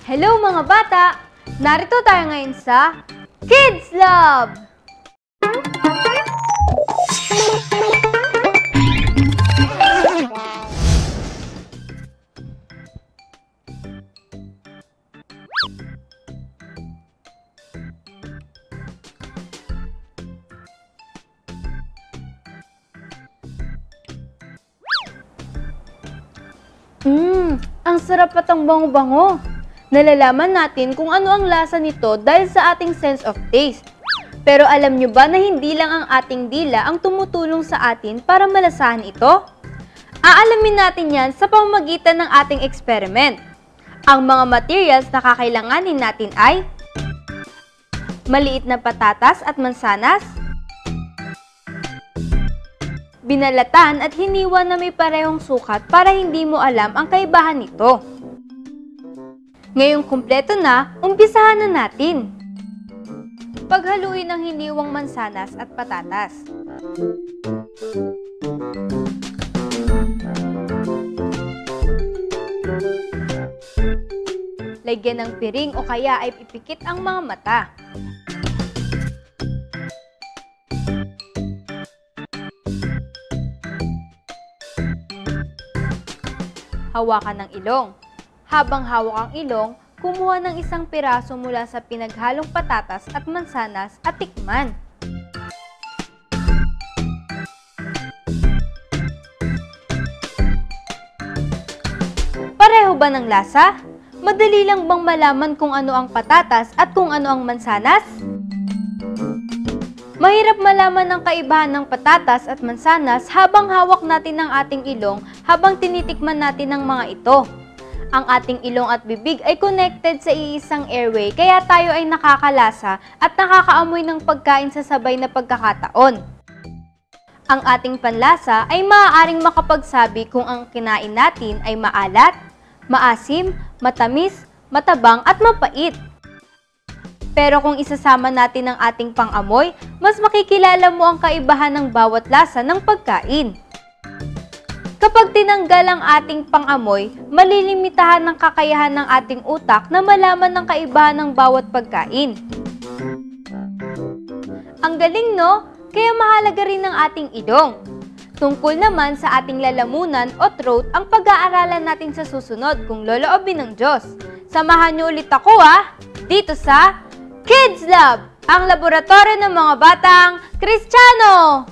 Hello mga bata! Narito tayo ngayon sa Kids Love! Ang sarap at ang bango-bango. Nalalaman natin kung ano ang lasa nito dahil sa ating sense of taste. Pero alam nyo ba na hindi lang ang ating dila ang tumutulong sa atin para malasahan ito? Aalamin natin yan sa pamamagitan ng ating experiment. Ang mga materials na kakailanganin natin ay maliit na patatas at mansanas, binalatan at hiniwa na may parehong sukat para hindi mo alam ang kaibahan nito. Ngayong kumpleto na, umpisahan na natin. Paghaluin ang hiniwang mansanas at patatas. Lagyan ng piring o kaya ay ipikit ang mga mata. Hawakan ng ilong. Habang hawak ang ilong, kumuha ng isang piraso mula sa pinaghalong patatas at mansanas at tikman. Pareho ba ng lasa? Madali lang bang malaman kung ano ang patatas at kung ano ang mansanas? Mahirap malaman ang kaibahan ng patatas at mansanas habang hawak natin ang ating ilong habang tinitikman natin ang mga ito. Ang ating ilong at bibig ay connected sa iisang airway kaya tayo ay nakakalasa at nakakaamoy ng pagkain sa sabay na pagkakataon. Ang ating panlasa ay maaaring makapagsabi kung ang kinain natin ay maalat, maasim, matamis, matabang at mapait. Pero kung isasama natin ang ating pang-amoy, mas makikilala mo ang kaibahan ng bawat lasa ng pagkain. Kapag tinanggal ang ating pang-amoy, malilimitahan ng kakayahan ng ating utak na malaman ng kaibahan ng bawat pagkain. Ang galing, no? Kaya mahalaga rin ang ating ilong. Tungkol naman sa ating lalamunan o throat ang pag-aaralan natin sa susunod kung loloobin ng Diyos. Samahan niyo ulit ako dito sa Kids Lab, ang laboratorio ng mga batang Kristiyano!